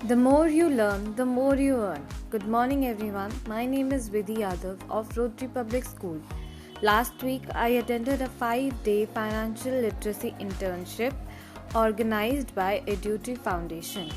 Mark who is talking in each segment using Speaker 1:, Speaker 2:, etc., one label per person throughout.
Speaker 1: The more you learn, the more you earn. Good morning, everyone. My name is Vidhi Yadav of Rotary Public School. Last week, I attended a 5-day financial literacy internship organized by Eduty Foundation.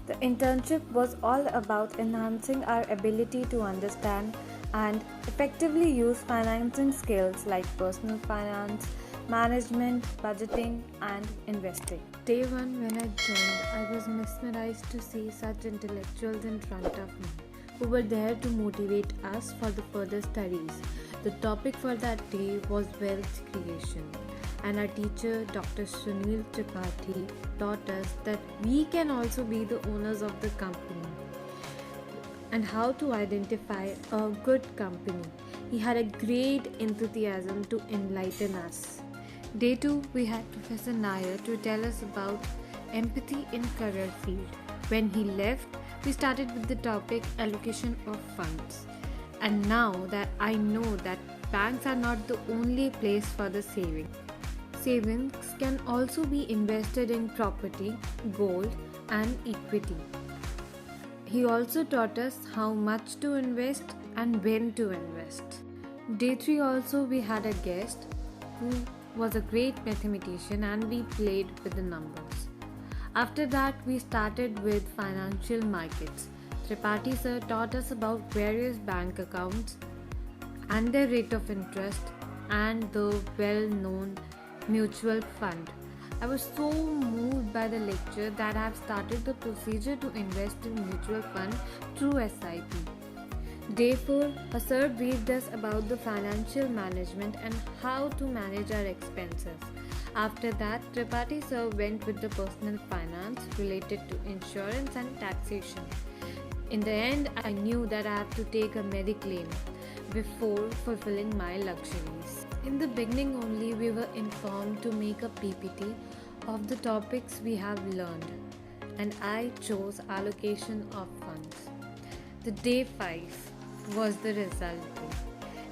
Speaker 1: The internship was all about enhancing our ability to understand and effectively use financing skills like personal finance, management, budgeting, and investing. Day one, when I joined, I was mesmerized to see such intellectuals in front of me who were there to motivate us for the further studies. The topic for that day was wealth creation, and our teacher, Dr. Sunil Tripathi, taught us that we can also be the owners of the company and how to identify a good company. He had a great enthusiasm to enlighten us. Day 2, we had Professor Nair to tell us about empathy in career field. When he left, we started with the topic allocation of funds. And now that I know that banks are not the only place for the saving. Savings can also be invested in property, gold, and equity. He also taught us how much to invest and when to invest. Day 3 also we had a guest who was a great mathematician and we played with the numbers. After that we started with financial markets. Tripathi sir taught us about various bank accounts and their rate of interest and the well-known mutual fund. I was so moved by the lecture that I have started the procedure to invest in mutual fund through SIP. Day 4, a sir briefed us about the financial management and how to manage our expenses. After that, Tripathi sir went with the personal finance related to insurance and taxation. In the end, I knew that I have to take a Mediclaim before fulfilling my luxuries. In the beginning only, we were informed to make a PPT of the topics we have learned, and I chose allocation of funds. The day 5 was the result day.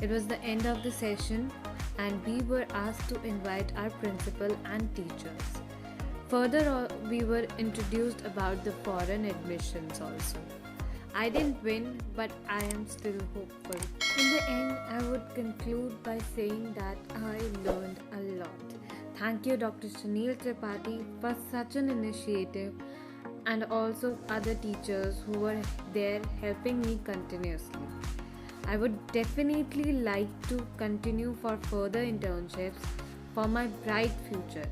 Speaker 1: It was the end of the session, and we were asked to invite our principal and teachers. Further, we were introduced about the foreign admissions also. I didn't win, but I am still hopeful. In the end, I would conclude by saying that I learned a lot. Thank you, Dr. Sunil Tripathi, for such an initiative, and also other teachers who were there helping me continuously. I would definitely like to continue for further internships for my bright future.